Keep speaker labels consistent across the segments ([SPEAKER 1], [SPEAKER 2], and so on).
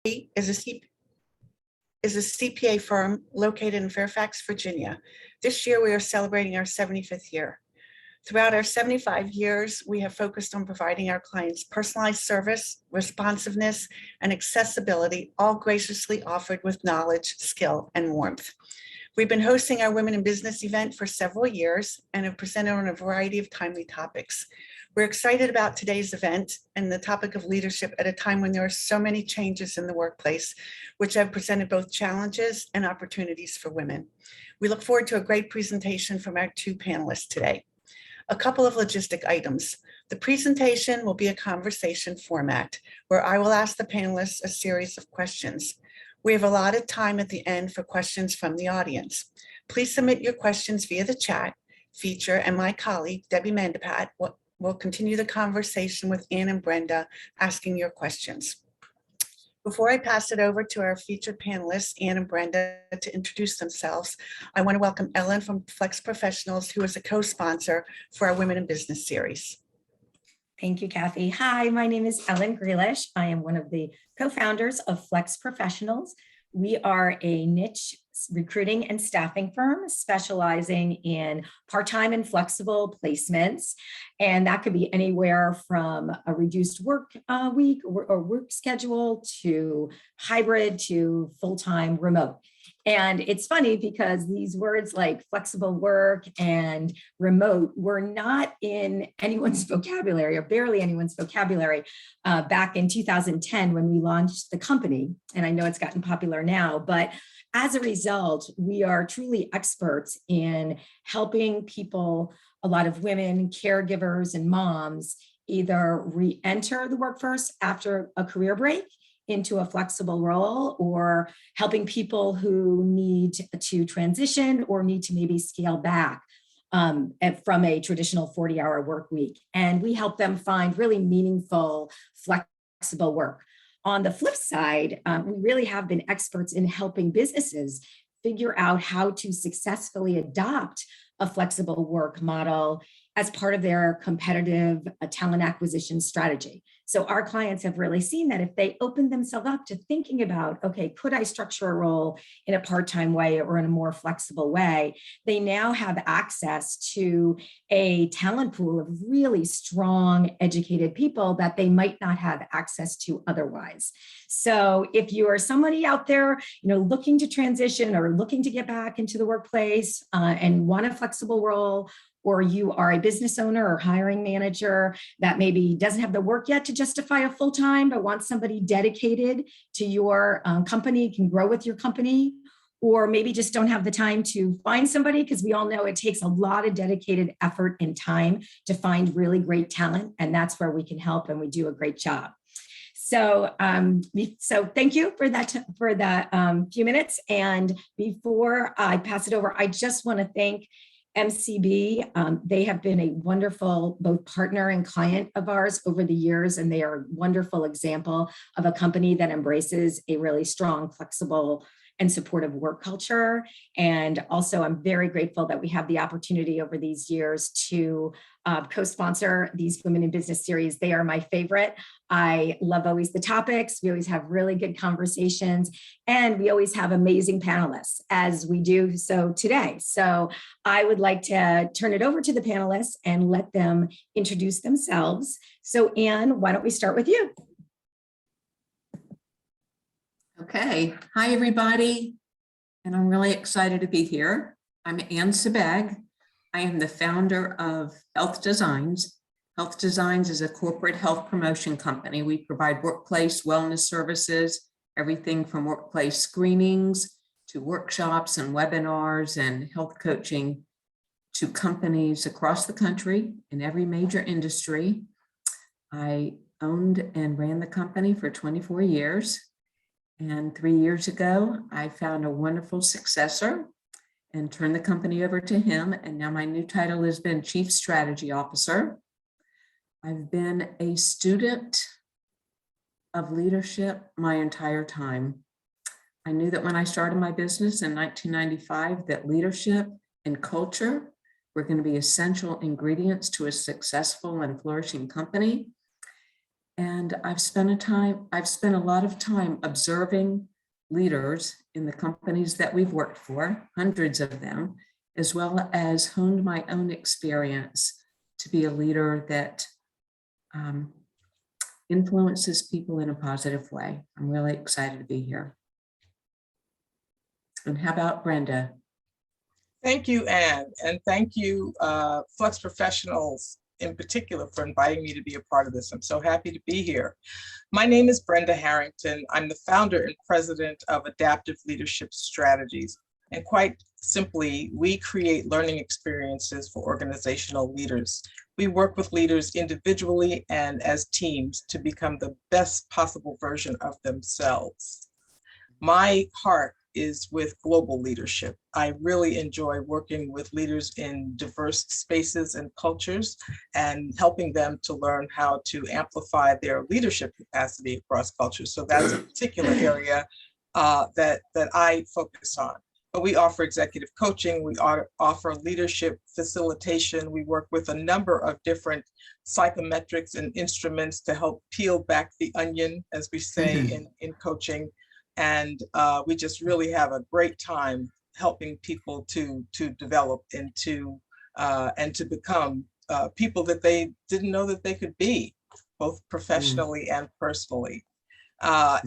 [SPEAKER 1] is a CPA firm located in Fairfax, Virginia. This year, we are celebrating our 75th year. Throughout our 75 years, we have focused on providing our clients personalized service, responsiveness, and accessibility, all graciously offered with knowledge, skill, and warmth. We've been hosting our Women in Business event for several years and have presented on a variety of timely topics. We're excited about today's event and the topic of leadership at a time when there are so many changes in the workplace, which have presented both challenges and opportunities for women. We look forward to a great presentation from our two panelists today. A couple of logistic items. The presentation will be a conversation format where I will ask the panelists a series of questions. We have allotted time at the end for questions from the audience. Please submit your questions via the chat feature, and my colleague, Debbie Mandapat, will continue the conversation with Ann and Brenda asking your questions. Before I pass it over to our featured panelists, Ann and Brenda, to introduce themselves, I want to welcome Ellen from Flex Professionals, who is a co-sponsor for our Women in Business series.
[SPEAKER 2] Thank you, Kathy. Hi, my name is Ellen Grealish. I am one of the co-founders of Flex Professionals. We are a niche recruiting and staffing firm specializing in part-time and flexible placements. And that could be anywhere from a reduced work week or work schedule to hybrid to full-time remote. And it's funny because these words like flexible work and remote were not in anyone's vocabulary, or barely anyone's vocabulary, back in 2010 when we launched the company. And I know it's gotten popular now, but as a result, we are truly experts in helping people, a lot of women, caregivers, and moms, either re-enter the workforce after a career break into a flexible role, or helping people who need to transition or need to maybe scale back from a traditional 40-hour work week. And we help them find really meaningful, flexible work. On the flip side, we really have been experts in helping businesses figure out how to successfully adopt a flexible work model as part of their competitive talent acquisition strategy. So our clients have really seen that if they open themselves up to thinking about, okay, could I structure a role in a part-time way or in a more flexible way, they now have access to a talent pool of really strong, educated people that they might not have access to otherwise. So if you are somebody out there, looking to transition or looking to get back into the workplace and want a flexible role, or you are a business owner or hiring manager that maybe doesn't have the work yet to justify a full-time, but wants somebody dedicated to your company, can grow with your company, or maybe just don't have the time to find somebody, because we all know it takes a lot of dedicated effort and time to find really great talent, and that's where we can help, and we do a great job. So, thank you for that few minutes. And before I pass it over, I just want to thank MCB. They have been a wonderful both partner and client of ours over the years, and they are a wonderful example of a company that embraces a really strong, flexible, and supportive work culture. And also, I'm very grateful that we have the opportunity over these years to co-sponsor these Women in Business series. They are my favorite. I love always the topics. We always have really good conversations, and we always have amazing panelists, as we do so today. So I would like to turn it over to the panelists and let them introduce themselves. So Ann, why don't we start with you?
[SPEAKER 3] Okay, hi everybody, and I'm really excited to be here. I'm Ann Sebag. I am the founder of Health Designs. Health Designs is a corporate health promotion company. We provide workplace wellness services, everything from workplace screenings to workshops and webinars and health coaching to companies across the country in every major industry. I owned and ran the company for 24 years. And 3 years ago, I found a wonderful successor and turned the company over to him. And now my new title has been Chief Strategy Officer. I've been a student of leadership my entire time. I knew that when I started my business in 1995, that leadership and culture were going to be essential ingredients to a successful and flourishing company. And I've spent a lot of time observing leaders in the companies that we've worked for, hundreds of them, as well as honed my own experience to be a leader that influences people in a positive way. I'm really excited to be here. And how about Brenda?
[SPEAKER 4] Thank you, Anne, and thank you, Flex Professionals in particular, for inviting me to be a part of this. I'm so happy to be here. My name is Brenda Harrington. I'm the founder and president of Adaptive Leadership Strategies. And quite simply, we create learning experiences for organizational leaders. We work with leaders individually and as teams to become the best possible version of themselves. My heart is with global leadership. I really enjoy working with leaders in diverse spaces and cultures and helping them to learn how to amplify their leadership capacity across cultures. So that's a particular area that I focus on. But we offer executive coaching, we offer leadership facilitation. We work with a number of different psychometrics and instruments to help peel back the onion, as we say in coaching. And we just really have a great time helping people to develop and to become people that they didn't know that they could be, both professionally and personally.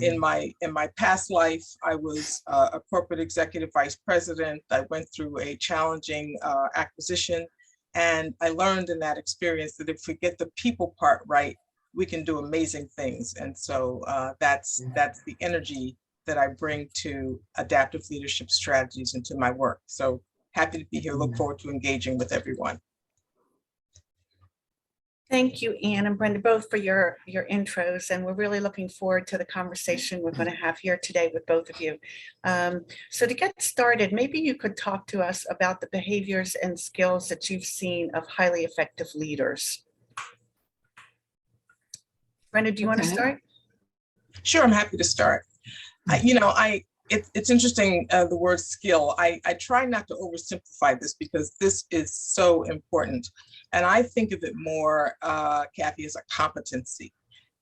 [SPEAKER 4] In my past life, I was a corporate executive vice president. I went through a challenging acquisition, and I learned in that experience that if we get the people part right, we can do amazing things. And so that's the energy that I bring to Adaptive Leadership Strategies and to my work. So happy to be here. Look forward to engaging with everyone.
[SPEAKER 1] Thank you, Anne and Brenda, both for your intros, and we're really looking forward to the conversation we're going to have here today with both of you. So to get started, maybe you could talk to us about the behaviors and skills that you've seen of highly effective leaders. Brenda, do you want to start?
[SPEAKER 4] Sure, I'm happy to start. It's interesting, the word skill. I try not to oversimplify this because this is so important. And I think of it more, Kathy, as a competency.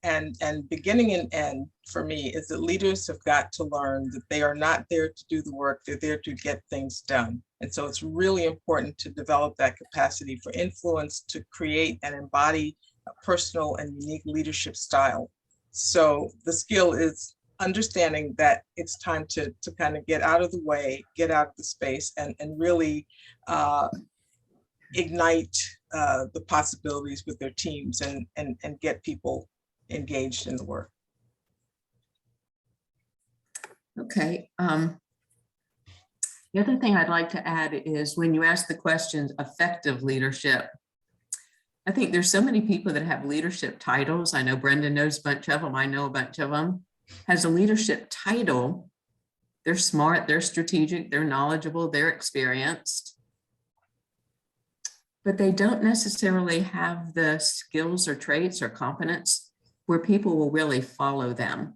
[SPEAKER 4] And beginning and end for me is that leaders have got to learn that they are not there to do the work, they're there to get things done. And so it's really important to develop that capacity for influence, to create and embody a personal and unique leadership style. So the skill is understanding that it's time to kind of get out of the way, get out of the space, and really ignite the possibilities with their teams and get people engaged in the work.
[SPEAKER 3] Okay. The other thing I'd like to add is when you ask the questions, effective leadership, I think there's so many people that have leadership titles. I know Brenda knows a bunch of them. I know a bunch of them. Has a leadership title. They're smart, they're strategic, they're knowledgeable, they're experienced, but they don't necessarily have the skills or traits or competence where people will really follow them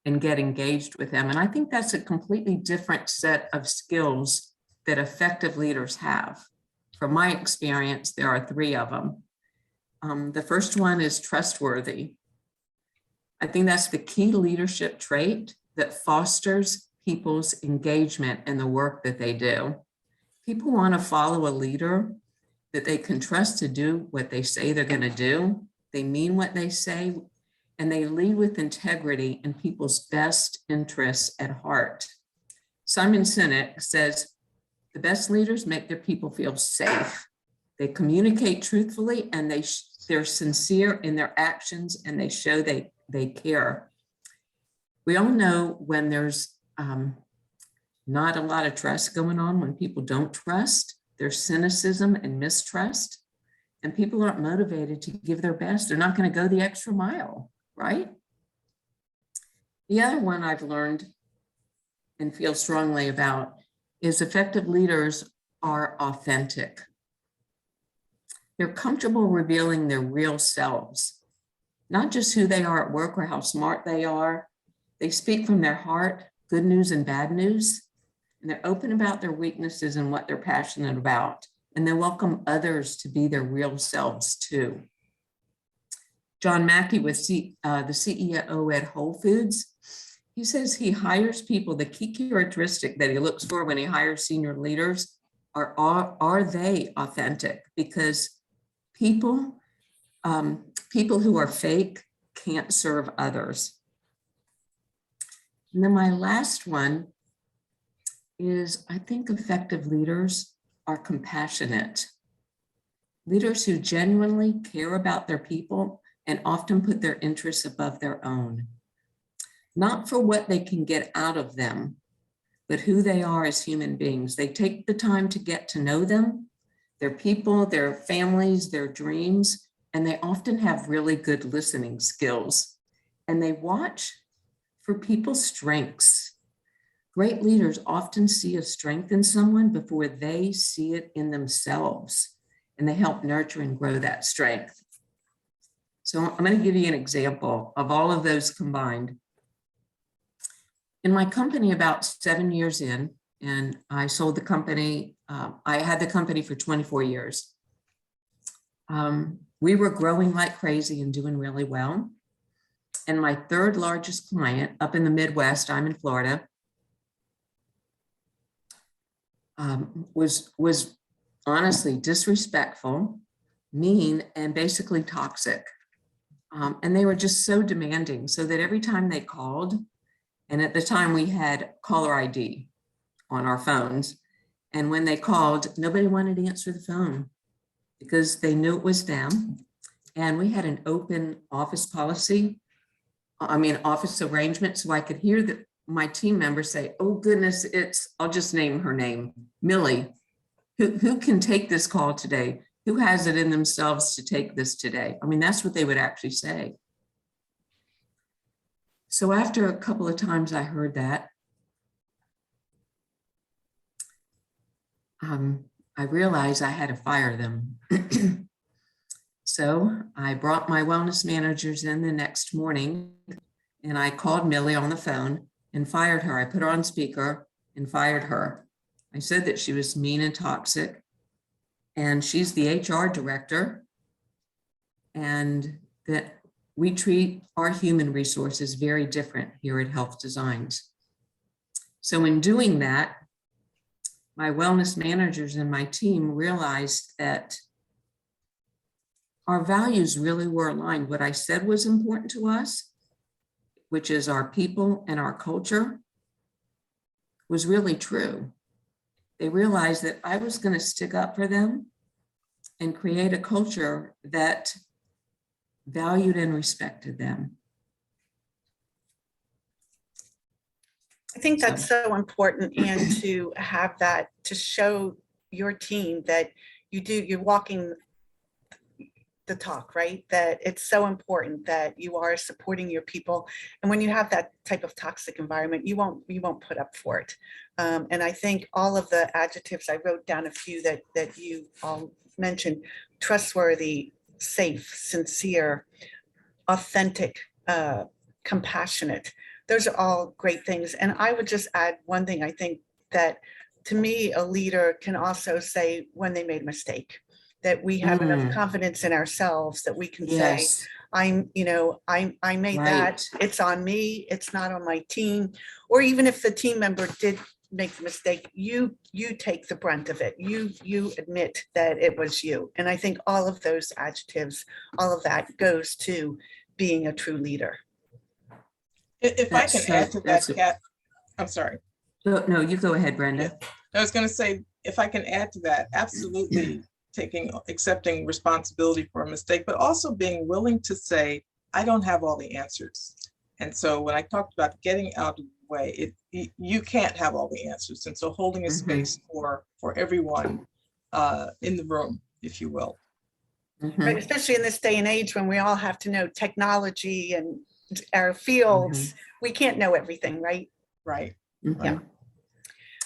[SPEAKER 3] and get engaged with them. And I think that's a completely different set of skills that effective leaders have. From my experience, there are 3 of them. The first one is trustworthy. I think that's the key leadership trait that fosters people's engagement in the work that they do. People want to follow a leader that they can trust to do what they say they're going to do. They mean what they say, and they lead with integrity and people's best interests at heart. Simon Sinek says, the best leaders make their people feel safe. They communicate truthfully, and they're sincere in their actions, and they show they care. We all know when there's not a lot of trust going on, when people don't trust, there's cynicism and mistrust, and people aren't motivated to give their best. They're not going to go the extra mile, right? The other one I've learned and feel strongly about is effective leaders are authentic. They're comfortable revealing their real selves, not just who they are at work or how smart they are. They speak from their heart, good news and bad news, and they're open about their weaknesses and what they're passionate about. And they welcome others to be their real selves too. John Mackey was the CEO at Whole Foods. He says he hires people, the key characteristic that he looks for when he hires senior leaders are they authentic? Because people who are fake can't serve others. And then my last one is, I think effective leaders are compassionate. Leaders who genuinely care about their people and often put their interests above their own. Not for what they can get out of them, but who they are as human beings. They take the time to get to know them, their people, their families, their dreams, and they often have really good listening skills. And they watch for people's strengths. Great leaders often see a strength in someone before they see it in themselves, and they help nurture and grow that strength. So I'm going to give you an example of all of those combined. In my company about 7 years in, and I sold the company, I had the company for 24 years. We were growing like crazy and doing really well. And my third largest client up in the Midwest, I'm in Florida, was honestly disrespectful, mean, and basically toxic. And they were just so demanding, so that every time they called, and at the time we had caller ID on our phones, and when they called, nobody wanted to answer the phone because they knew it was them. And we had an open office policy, office arrangement, so I could hear my team members say, oh goodness, I'll just name her name, Millie. Who can take this call today? Who has it in themselves to take this today? That's what they would actually say. So after a couple of times I heard that, I realized I had to fire them. So I brought my wellness managers in the next morning, and I called Millie on the phone and fired her. I put her on speaker and fired her. I said that she was mean and toxic, and she's the HR director, and that we treat our human resources very different here at Health Designs. So in doing that, my wellness managers and my team realized that our values really were aligned. What I said was important to us, which is our people and our culture, was really true. They realized that I was going to stick up for them and create a culture that valued and respected them.
[SPEAKER 1] I think that's so important, and to have that, to show your team that you're walking the talk, right? That it's so important that you are supporting your people. And when you have that type of toxic environment, you won't put up for it. And I think all of the adjectives, I wrote down a few that you all mentioned: trustworthy, safe, sincere, authentic, compassionate. Those are all great things. And I would just add one thing. I think that, to me, a leader can also say when they made a mistake, that we have enough confidence in ourselves that we can say, I made that, it's on me, it's not on my team. Or even if the team member did make the mistake, you take the brunt of it. You admit that it was you. And I think all of those adjectives, all of that goes to being a true leader.
[SPEAKER 4] If I can add to that, Kat, I'm sorry.
[SPEAKER 3] No, you go ahead, Brenda.
[SPEAKER 4] I was going to say, if I can add to that, absolutely accepting responsibility for a mistake, but also being willing to say, I don't have all the answers. And so when I talked about getting out of the way, you can't have all the answers. And so holding a space for everyone in the room, if you will.
[SPEAKER 1] Right, especially in this day and age when we all have to know technology and our fields, we can't know everything, right?
[SPEAKER 4] Right.
[SPEAKER 1] Yeah.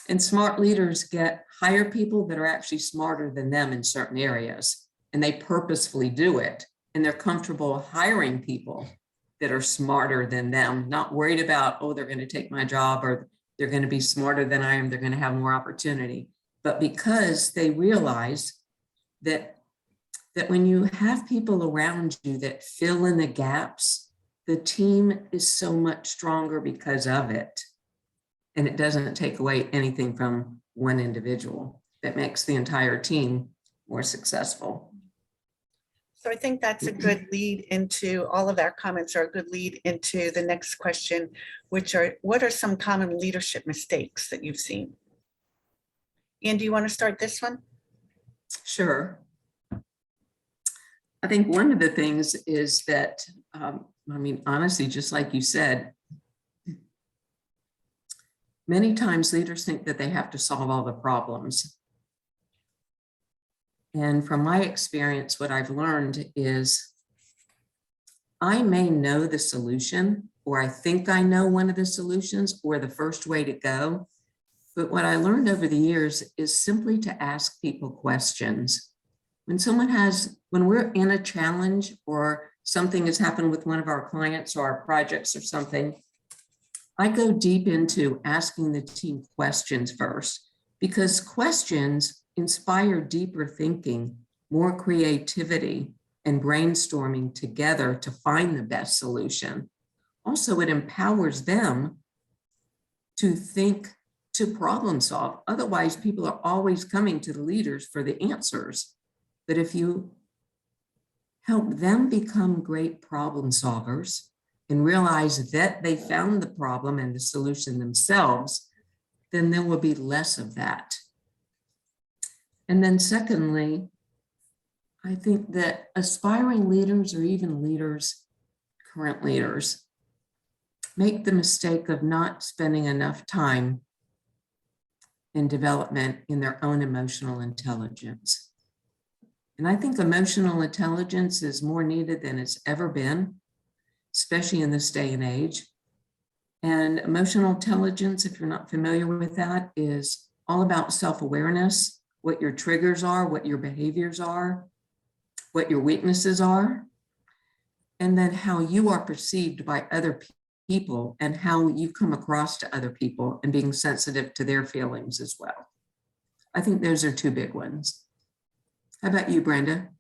[SPEAKER 3] And smart leaders hire people that are actually smarter than them in certain areas, and they purposefully do it. And they're comfortable hiring people that are smarter than them, not worried about, oh, they're going to take my job, or they're going to be smarter than I am, they're going to have more opportunity. But because they realize that that when you have people around you that fill in the gaps, the team is so much stronger because of it. And it doesn't take away anything from one individual. That makes the entire team more successful.
[SPEAKER 1] So I think that's a good lead into, all of our comments are a good lead into the next question, which are, what are some common leadership mistakes that you've seen? Anne, do you want to start this one?
[SPEAKER 3] Sure. I think one of the things is that, honestly, just like you said, many times leaders think that they have to solve all the problems. And from my experience, what I've learned is I may know the solution, or I think I know one of the solutions or the first way to go. But what I learned over the years is simply to ask people questions. When we're in a challenge or something has happened with one of our clients or our projects or something, I go deep into asking the team questions first, because questions inspire deeper thinking, more creativity, and brainstorming together to find the best solution. Also, it empowers them to think, to problem solve. Otherwise, people are always coming to the leaders for the answers. But if you help them become great problem solvers and realize that they found the problem and the solution themselves, then there will be less of that. And then secondly, I think that aspiring leaders or even leaders, current leaders, make the mistake of not spending enough time in development in their own emotional intelligence. And I think emotional intelligence is more needed than it's ever been, especially in this day and age. And emotional intelligence, if you're not familiar with that, is all about self-awareness, what your triggers are, what your behaviors are, what your weaknesses are, and then how you are perceived by other people and how you come across to other people and being sensitive to their feelings as well. I think those are two big ones. How about you, Brenda?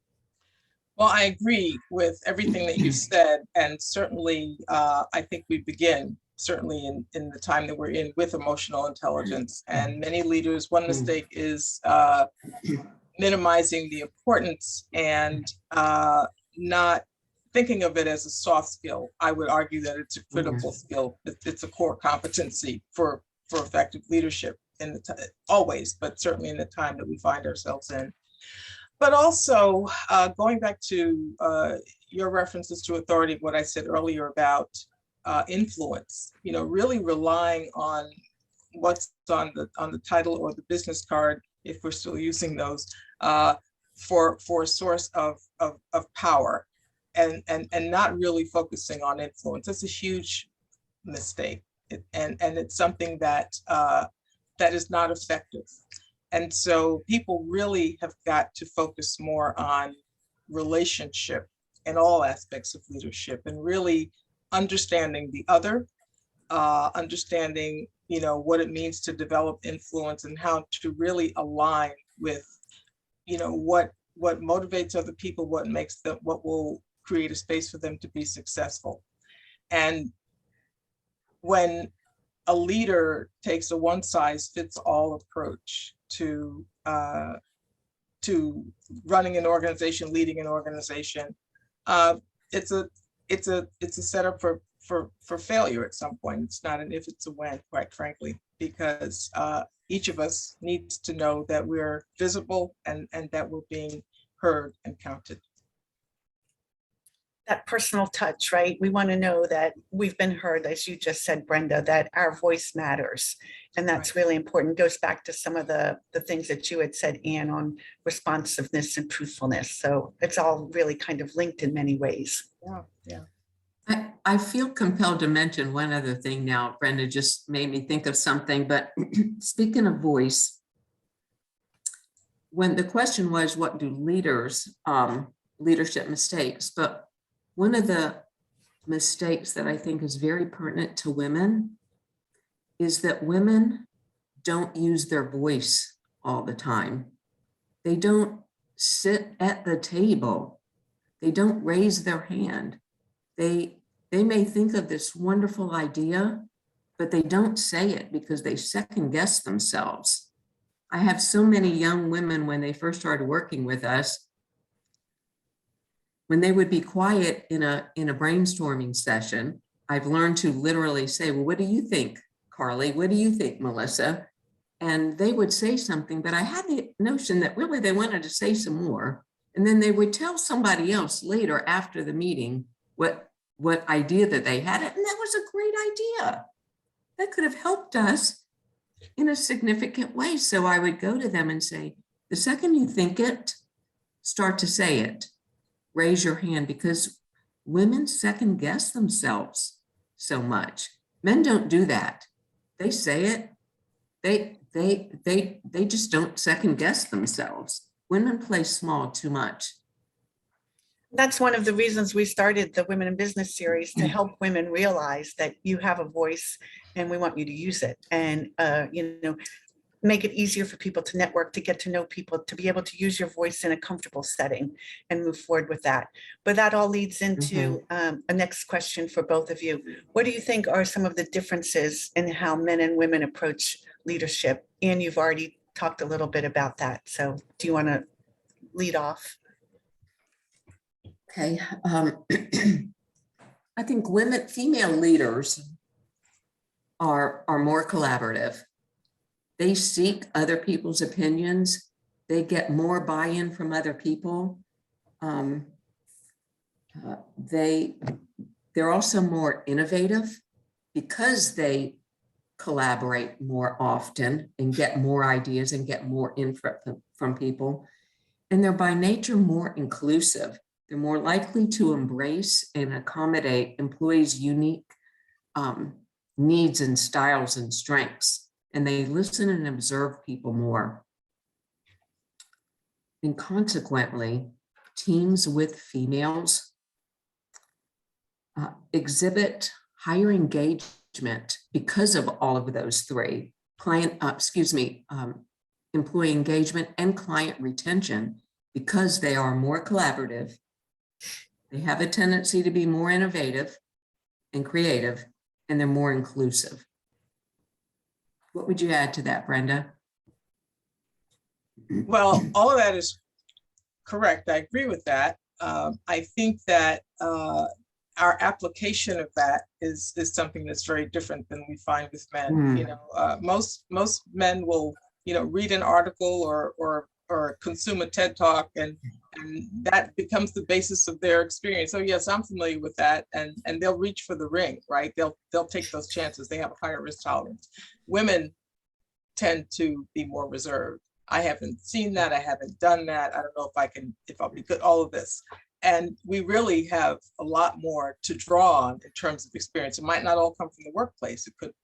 [SPEAKER 4] Well, I agree with everything that you said, and certainly I think we begin certainly in the time that we're in with emotional intelligence. And many leaders, one mistake is minimizing the importance and not thinking of it as a soft skill. I would argue that it's a critical skill. It's a core competency for effective leadership in the always, but certainly in the time that we find ourselves in. But also going back to your references to authority, what I said earlier about influence, really relying on what's on the title or the business card, if we're still using those, for a source of power, and not really focusing on influence. That's a huge mistake, and it's something that that is not effective. And so people really have got to focus more on relationship in all aspects of leadership, and really understanding the other, understanding, what it means to develop influence and how to really align with, what motivates other people, what will create a space for them to be successful. And when a leader takes a one-size-fits-all approach to running an organization, leading an organization, it's a setup for failure at some point. It's not an if, it's a when, quite frankly, because each of us needs to know that we're visible and that we're being heard and counted.
[SPEAKER 1] That personal touch, right? We want to know that we've been heard, as you just said, Brenda, that our voice matters. And that's really important. Goes back to some of the things that you had said, Anne, on responsiveness and truthfulness. So it's all really kind of linked in many ways.
[SPEAKER 4] Yeah.
[SPEAKER 3] I feel compelled to mention one other thing now. Brenda just made me think of something, but speaking of voice, when the question was, what do leaders, leadership mistakes, but one of the mistakes that I think is very pertinent to women is that women don't use their voice all the time. They don't sit at the table. They don't raise their hand. They may think of this wonderful idea, but they don't say it because they second guess themselves. I have so many young women when they first started working with us, when they would be quiet in a brainstorming session, I've learned to literally say, well, what do you think, Carly? What do you think, Melissa? And they would say something, but I had the notion that really they wanted to say some more. And then they would tell somebody else later after the meeting what idea that they had. And that was a great idea. That could have helped us in a significant way. So I would go to them and say, the second you think it, start to say it. Raise your hand, because women second guess themselves so much. Men don't do that. They say it. They just don't second guess themselves. Women play small too much.
[SPEAKER 1] That's one of the reasons we started the Women in Business series, to help women realize that you have a voice and we want you to use it. And, make it easier for people to network, to get to know people, to be able to use your voice in a comfortable setting and move forward with that. But that all leads into a next question for both of you. What do you think are some of the differences in how men and women approach leadership? And you've already talked a little bit about that. So do you want to lead off?
[SPEAKER 3] Okay. I think female leaders are more collaborative. They seek other people's opinions. They get more buy-in from other people. They're also more innovative because they collaborate more often and get more ideas and get more input from people. And they're by nature more inclusive. They're more likely to embrace and accommodate employees' unique needs and styles and strengths. And they listen and observe people more. And consequently, teams with females exhibit higher engagement because of all of those three: employee engagement and client retention, because they are more collaborative. They have a tendency to be more innovative and creative, and they're more inclusive. What would you add to that, Brenda?
[SPEAKER 4] Well, all of that is correct. I agree with that. I think that our application of that is something that's very different than we find with men. Most men will, read an article or consume a TED Talk, and that becomes the basis of their experience. So yes, I'm familiar with that, and they'll reach for the ring, right? They'll take those chances. They have a higher risk tolerance. Women tend to be more reserved. I haven't seen that. I haven't done that. I don't know if I'll be good, all of this. And we really have a lot more to draw on in terms of experience. It might not all come from the workplace. It could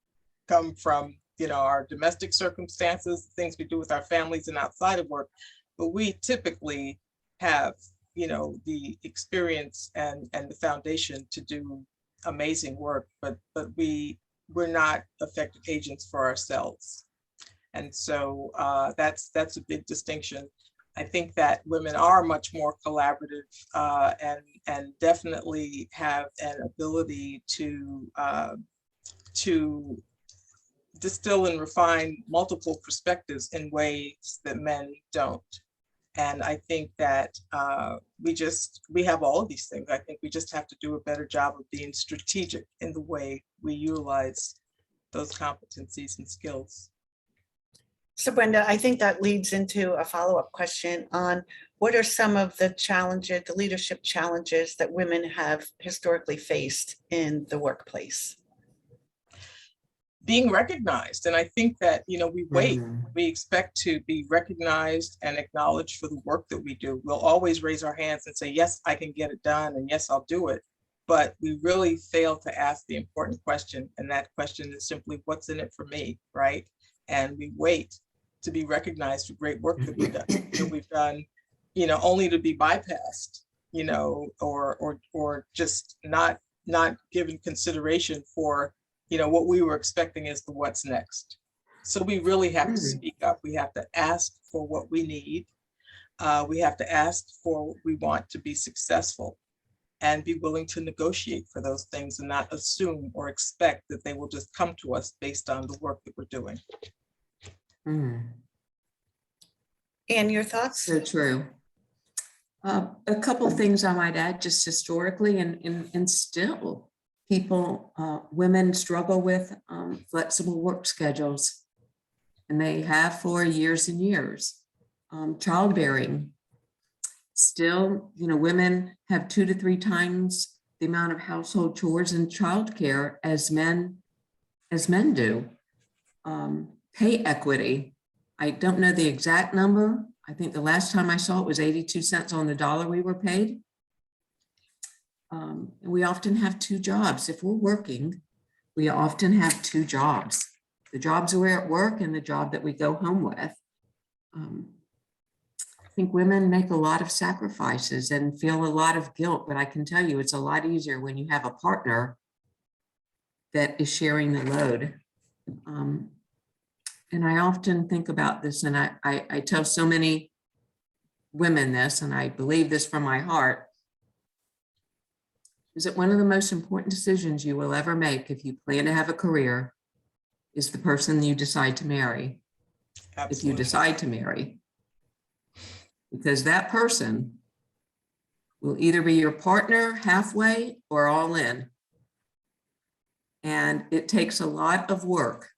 [SPEAKER 4] come from, our domestic circumstances, things we do with our families and outside of work. But we typically have, the experience and the foundation to do amazing work, but we're not effective agents for ourselves. And so that's a big distinction. I think that women are much more collaborative and definitely have an ability to distill and refine multiple perspectives in ways that men don't. And I think that we have all of these things. I think we just have to do a better job of being strategic in the way we utilize those competencies and skills.
[SPEAKER 1] So Brenda, I think that leads into a follow-up question on what are some of the challenges, the leadership challenges that women have historically faced in the workplace?
[SPEAKER 4] Being recognized. And I think that, we expect to be recognized and acknowledged for the work that we do. We'll always raise our hands and say, yes, I can get it done. And yes, I'll do it. But we really fail to ask the important question. And that question is simply, what's in it for me, right? And we wait to be recognized for great work that we've done, only to be bypassed, or just not given consideration for, what we were expecting as the what's next. So we really have to speak up. We have to ask for what we need. We have to ask for what we want to be successful and be willing to negotiate for those things and not assume or expect that they will just come to us based on the work that we're doing.
[SPEAKER 1] Anne, your thoughts?
[SPEAKER 3] So true. A couple of things I might add, just historically and still people, women struggle with flexible work schedules, and they have for years and years. Childbearing, still, women have 2 to 3 times the amount of household chores and childcare as men do. Pay equity, I don't know the exact number. I think the last time I saw it was 82 cents on the dollar we were paid. And we often have 2 jobs. If we're working, we often have 2 jobs. The jobs we're at work and the job that we go home with. I think women make a lot of sacrifices and feel a lot of guilt, but I can tell you it's a lot easier when you have a partner that is sharing the load. And I often think about this, and I tell so many women this, and I believe this from my heart, is that one of the most important decisions you will ever make if you plan to have a career is the person you decide to marry.
[SPEAKER 4] Absolutely.
[SPEAKER 3] If you decide to marry. Because that person will either be your partner halfway or all in. And it takes a lot of work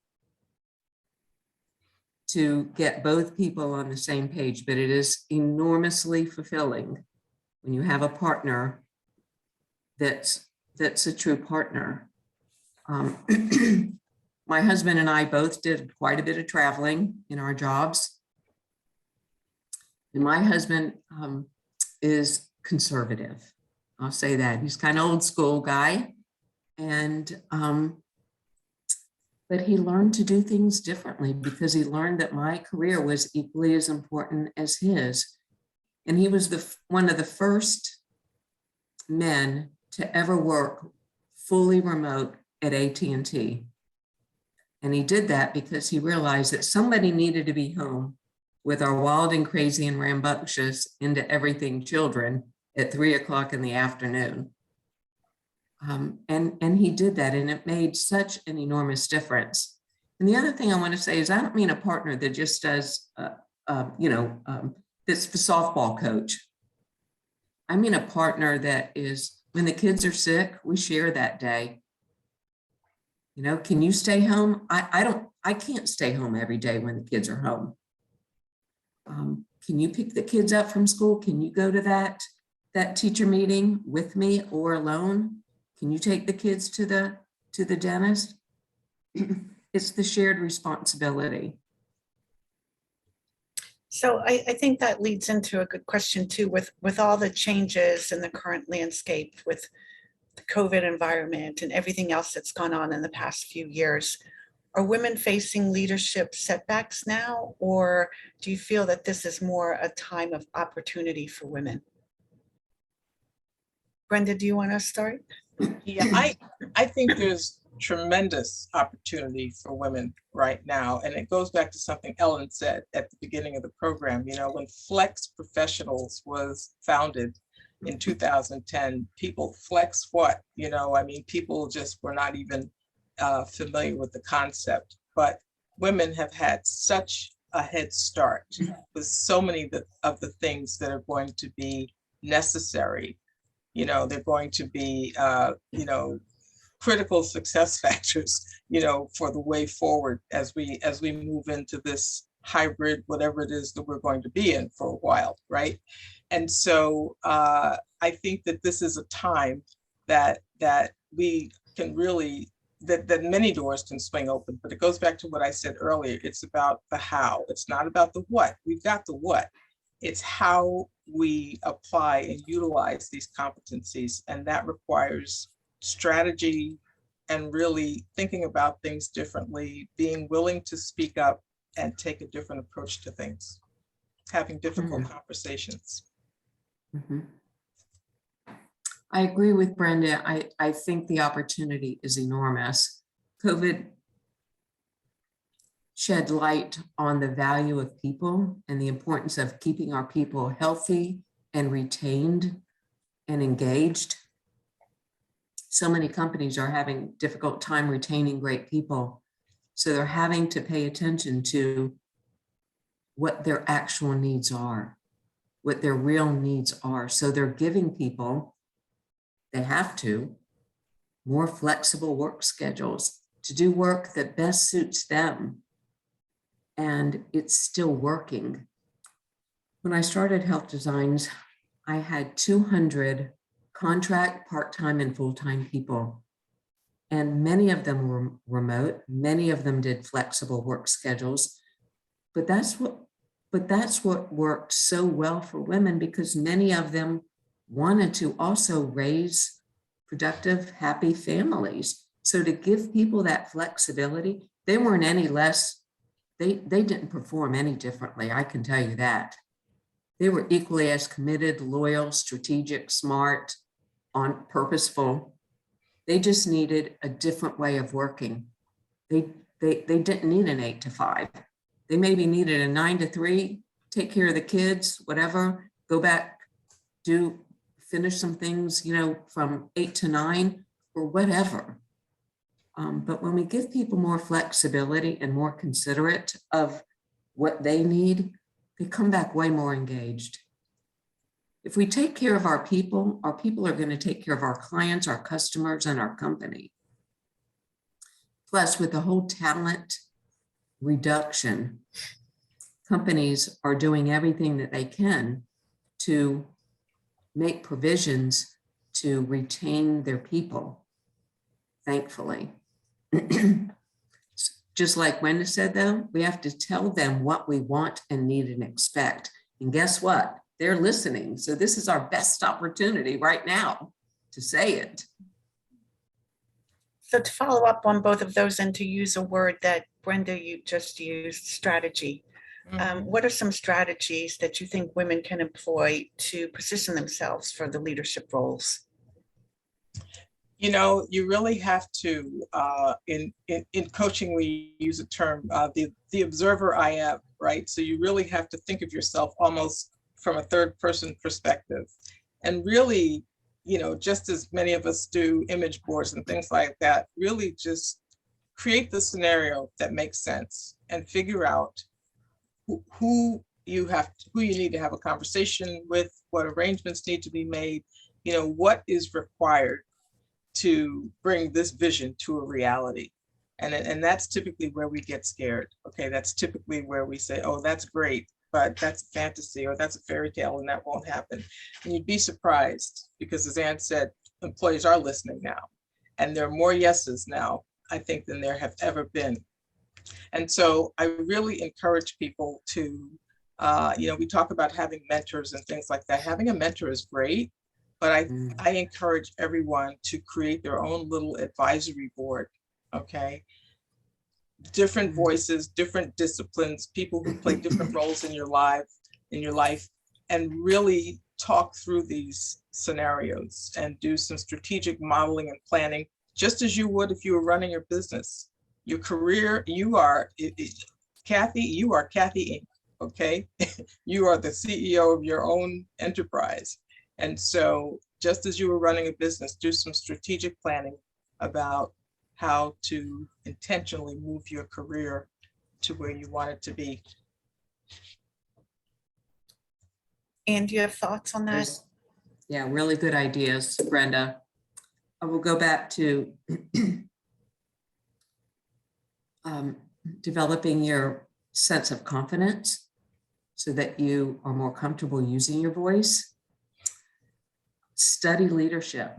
[SPEAKER 3] to get both people on the same page, but it is enormously fulfilling when you have a partner that's a true partner. My husband and I both did quite a bit of traveling in our jobs. And my husband is conservative. I'll say that. He's kind of old school guy. And but he learned to do things differently because he learned that my career was equally as important as his. And he was one of the first men to ever work fully remote at AT&T. And he did that because he realized that somebody needed to be home with our wild and crazy and rambunctious into everything children at 3 o'clock in the afternoon. And he did that, and it made such an enormous difference. And the other thing I want to say is I don't mean a partner that just does, that's the softball coach. I mean a partner that is, when the kids are sick, we share that day. Can you stay home? I can't stay home every day when the kids are home. Can you pick the kids up from school? Can you go to that teacher meeting with me or alone? Can you take the kids to the dentist? It's the shared responsibility.
[SPEAKER 1] So I think that leads into a good question too, with all the changes in the current landscape with the COVID environment and everything else that's gone on in the past few years. Are women facing leadership setbacks now, or do you feel that this is more a time of opportunity for women? Brenda, do you want to start?
[SPEAKER 4] Yeah, I think there's tremendous opportunity for women right now. And it goes back to something Ellen said at the beginning of the program. When Flex Professionals was founded in 2010, people flex what? People just were not even familiar with the concept. But women have had such a head start with so many of the things that are going to be necessary. They're going to be, critical success factors, for the way forward as we move into this hybrid, whatever it is that we're going to be in for a while, right? And so I think that this is a time that we can really, that many doors can swing open, but it goes back to what I said earlier. It's about the how. It's not about the what. We've got the what. It's how we apply and utilize these competencies, and that requires strategy and really thinking about things differently, being willing to speak up and take a different approach to things, having difficult conversations.
[SPEAKER 3] Mm-hmm. I agree with Brenda. I think the opportunity is enormous. COVID shed light on the value of people and the importance of keeping our people healthy and retained and engaged. So many companies are having a difficult time retaining great people. So they're having to pay attention to what their actual needs are, what their real needs are. So they're giving people, they have to, more flexible work schedules to do work that best suits them. And it's still working. When I started Health Designs, I had 200 contract, part-time, and full-time people. And many of them were remote. Many of them did flexible work schedules. But that's what worked so well for women, because many of them wanted to also raise productive, happy families. So to give people that flexibility, they weren't any less, they didn't perform any differently, I can tell you that. They were equally as committed, loyal, strategic, smart, purposeful. They just needed a different way of working. They didn't need an 8 to 5. They maybe needed a 9 to 3, take care of the kids, whatever, go back, finish some things, from 8 to 9 or whatever. But when we give people more flexibility and more considerate of what they need, they come back way more engaged. If we take care of our people are going to take care of our clients, our customers, and our company. Plus, with the whole talent reduction, companies are doing everything that they can to make provisions to retain their people, thankfully. Just like Brenda said, though, we have to tell them what we want and need and expect. And guess what? They're listening. So this is our best opportunity right now to say it.
[SPEAKER 1] So to follow up on both of those and to use a word that Brenda, you just used, strategy. What are some strategies that you think women can employ to position themselves for the leadership roles?
[SPEAKER 4] You really have to, in coaching, we use a term, the observer I am, right? So you really have to think of yourself almost from a third person perspective. And really, just as many of us do image boards and things like that, really just create the scenario that makes sense and figure out who you need to have a conversation with, what arrangements need to be made, what is required to bring this vision to a reality. And that's typically where we get scared. Okay, that's typically where we say, oh, that's great, but that's a fantasy or that's a fairy tale and that won't happen. And you'd be surprised, because as Ann said, employees are listening now. And there are more yeses now, I think, than there have ever been. And so I really encourage people to, we talk about having mentors and things like that. Having a mentor is great, but I encourage everyone to create their own little advisory board, okay? Different voices, different disciplines, people who play different roles in your life, and really talk through these scenarios and do some strategic modeling and planning, just as you would if you were running your business. Your career, Kathy, you are Kathy Inc., okay? You are the CEO of your own enterprise. And so just as you were running a business, do some strategic planning about how to intentionally move your career to where you want it to be.
[SPEAKER 1] And do you have thoughts on that?
[SPEAKER 3] Yeah, really good ideas, Brenda. I will go back to developing your sense of confidence so that you are more comfortable using your voice. Study leadership.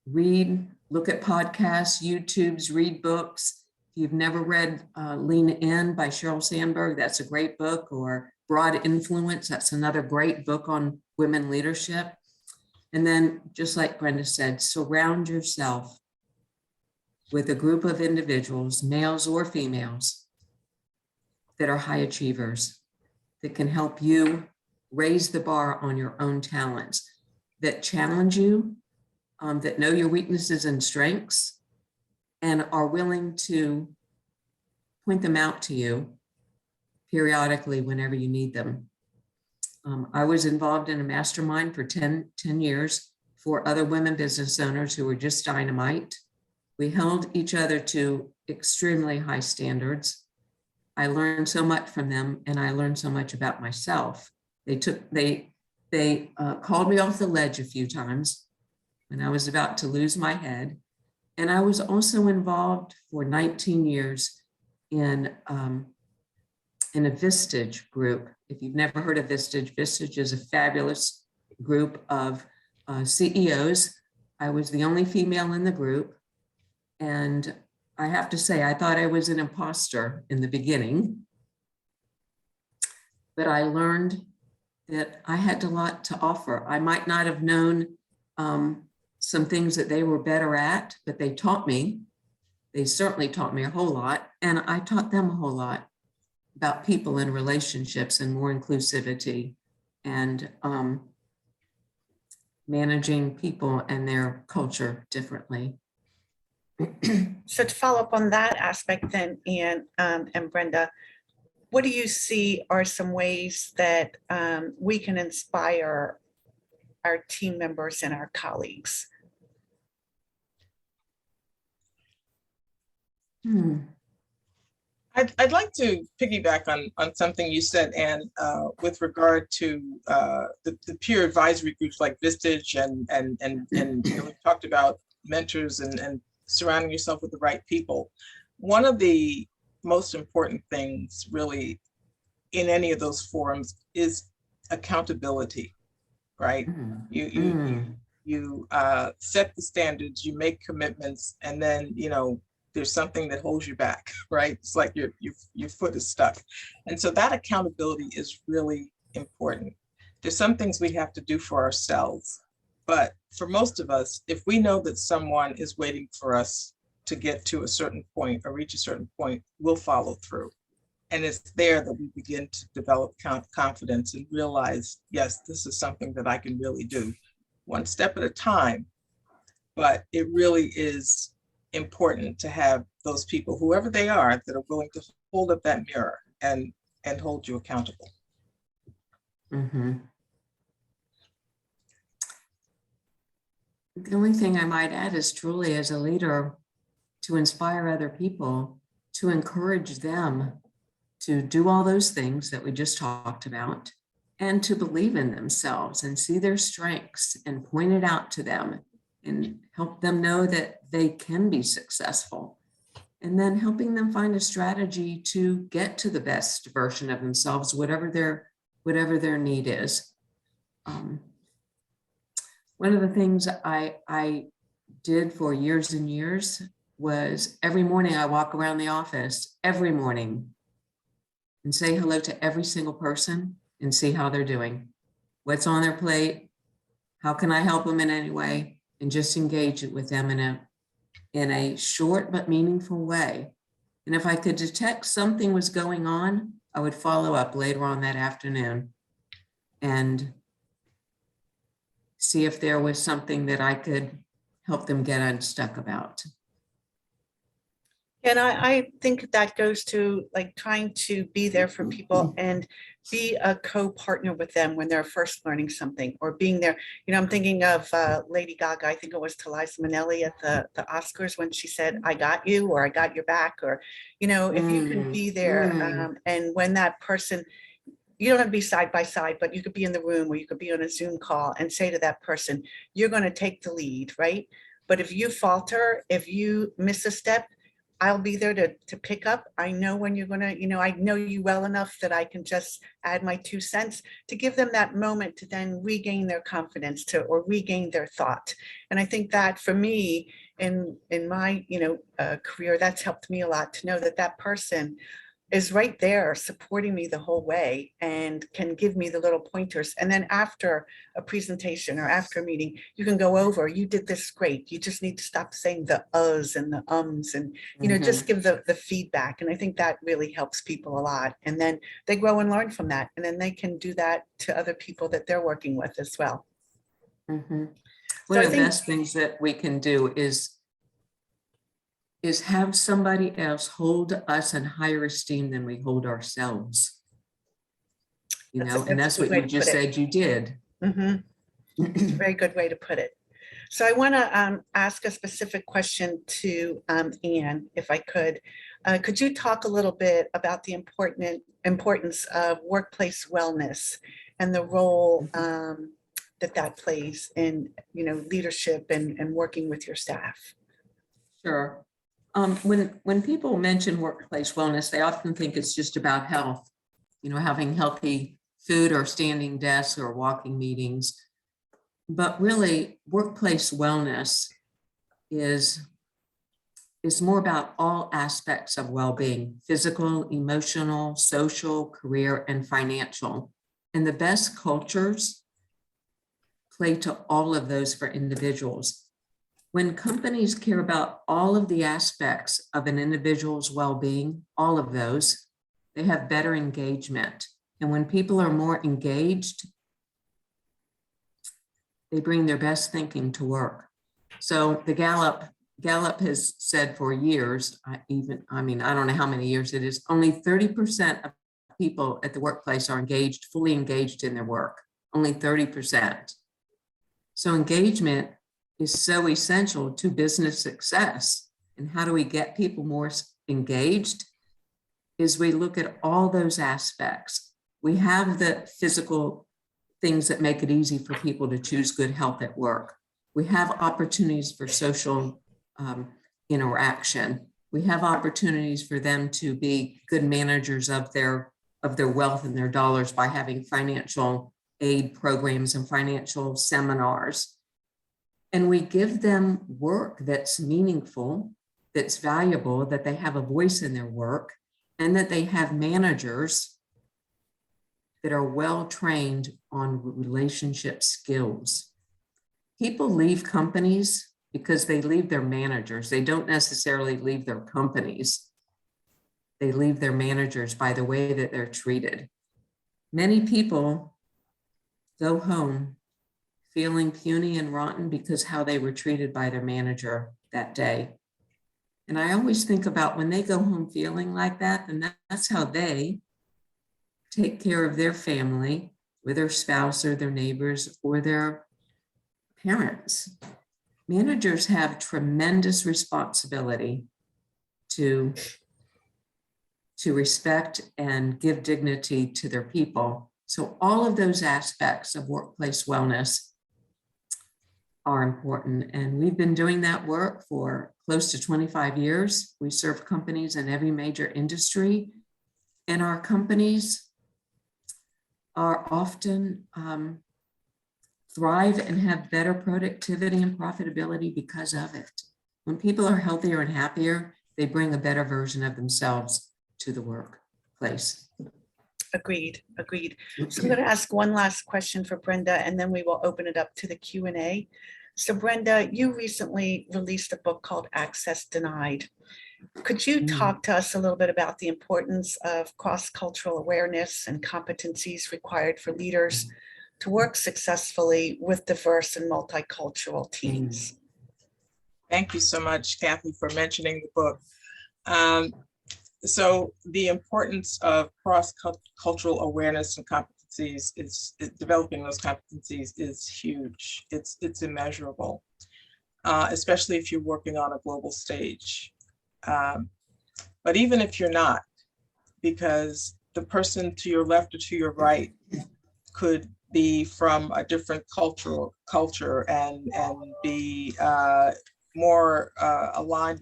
[SPEAKER 3] Read, look at podcasts, YouTubes, read books. If you've never read Lean In by Sheryl Sandberg, that's a great book, or Broad Influence, that's another great book on women leadership. And then, just like Brenda said, surround yourself with a group of individuals, males or females, that are high achievers, that can help you raise the bar on your own talents, that challenge you, that know your weaknesses and strengths, and are willing to point them out to you periodically whenever you need them. I was involved in a mastermind for 10 years for other women business owners who were just dynamite. We held each other to extremely high standards. I learned so much from them, and I learned so much about myself. They called me off the ledge a few times when I was about to lose my head. And I was also involved for 19 years in a Vistage group. If you've never heard of Vistage, Vistage is a fabulous group of CEOs. I was the only female in the group. And I have to say, I thought I was an imposter in the beginning. But I learned that I had a lot to offer. I might not have known some things that they were better at, but they taught me. They certainly taught me a whole lot. And I taught them a whole lot about people and relationships and more inclusivity and managing people and their culture differently.
[SPEAKER 1] So to follow up on that aspect then, Anne and Brenda, what do you see are some ways that we can inspire our team members and our colleagues?
[SPEAKER 4] I'd like to piggyback on something you said, Anne, with regard to the peer advisory groups like Vistage and you know, we talked about mentors and surrounding yourself with the right people. One of the most important things really in any of those forums is accountability, right? You set the standards, you make commitments, and then, you know, there's something that holds you back, right? It's like your foot is stuck. And so that accountability is really important. There's some things we have to do for ourselves, but for most of us, if we know that someone is waiting for us to get to a certain point or reach a certain point, we'll follow through. And it's there that we begin to develop confidence and realize, yes, this is something that I can really do, one step at a time. But it really is important to have those people, whoever they are, that are willing to hold up that mirror and hold you accountable.
[SPEAKER 3] The only thing I might add is truly as a leader to inspire other people, to encourage them to do all those things that we just talked about and to believe in themselves and see their strengths and point it out to them and help them know that they can be successful. And then helping them find a strategy to get to the best version of themselves, whatever their need is. One of the things I did for years and years was every morning I walk around the office every morning and say hello to every single person and see how they're doing, what's on their plate, how can I help them in any way, and just engage with them in a short but meaningful way. And if I could detect something was going on, I would follow up later on that afternoon and see if there was something that I could help them get unstuck about.
[SPEAKER 1] And I think that goes to like trying to be there for people and be a co-partner with them when they're first learning something or being there. You know, I'm thinking of Lady Gaga, I think it was to Liza Minnelli at the Oscars when she said, I got you, or I got your back, or, you know, if you can be there. And when that person, you don't have to be side by side, but you could be in the room or you could be on a Zoom call and say to that person, you're going to take the lead, right? But if you falter, if you miss a step, I'll be there to pick up. I know when you're gonna, you know, I know you well enough that I can just add my 2 cents to give them that moment to then regain their confidence or regain their thought. And I think that for me in my, you know, career, that's helped me a lot to know that that person is right there supporting me the whole way and can give me the little pointers. And then after a presentation or after a meeting, you can go over, you did this great. You just need to stop saying the uhs and the ums and, you know, just give the feedback. And I think that really helps people a lot. And then they grow and learn from that. And then they can do that to other people that they're working with as well.
[SPEAKER 3] One of the best things that we can do is is have somebody else hold us in higher esteem than we hold ourselves. You know, and that's
[SPEAKER 1] a good
[SPEAKER 3] what
[SPEAKER 1] way
[SPEAKER 3] you
[SPEAKER 1] to
[SPEAKER 3] just
[SPEAKER 1] put it.
[SPEAKER 3] said you did.
[SPEAKER 1] Mhm. It's a very good way to put it. So I want to ask a specific question to Anne, if I could. Could you talk a little bit about the importance of workplace wellness and the role that plays in, leadership and working with your staff?
[SPEAKER 3] Sure. When people mention workplace wellness, they often think it's just about health, you know, having healthy food or standing desks or walking meetings. But really, workplace wellness is more about all aspects of well-being: physical, emotional, social, career, and financial. And the best cultures play to all of those for individuals. When companies care about all of the aspects of an individual's well-being, all of those, they have better engagement. And when people are more engaged, they bring their best thinking to work. So the Gallup has said for years, I don't know how many years it is, only 30% of people at the workplace are engaged, fully engaged in their work, only 30%. So engagement is so essential to business success. And how do we get people more engaged? Is we look at all those aspects. We have the physical things that make it easy for people to choose good health at work. We have opportunities for social interaction. We have opportunities for them to be good managers of their wealth and their dollars by having financial aid programs and financial seminars. And we give them work that's meaningful, that's valuable, that they have a voice in their work, and that they have managers that are well trained on relationship skills. People leave companies because they leave their managers. They don't necessarily leave their companies. They leave their managers by the way that they're treated. Many people go home feeling puny and rotten because how they were treated by their manager that day. And I always think about when they go home feeling like that, then that's how they take care of their family, with their spouse or their neighbors or their parents. Managers have tremendous responsibility to respect and give dignity to their people. So all of those aspects of workplace wellness are important. And we've been doing that work for close to 25 years. We serve companies in every major industry, and our companies are often thrive and have better productivity and profitability because of it. When people are healthier and happier, they bring a better version of themselves to the workplace.
[SPEAKER 1] Agreed. So I'm going to ask one last question for Brenda, and then we will open it up to the Q&A. So Brenda, you recently released a book called Access Denied. Could you talk to us a little bit about the importance of cross-cultural awareness and competencies required for leaders to work successfully with diverse and multicultural teams?
[SPEAKER 4] Thank you so much, Kathy, for mentioning the book. So the importance of cross-cultural awareness and competencies is developing those competencies is huge. It's immeasurable, especially if you're working on a global stage. But even if you're not, because the person to your left or to your right could be from a different culture and be more aligned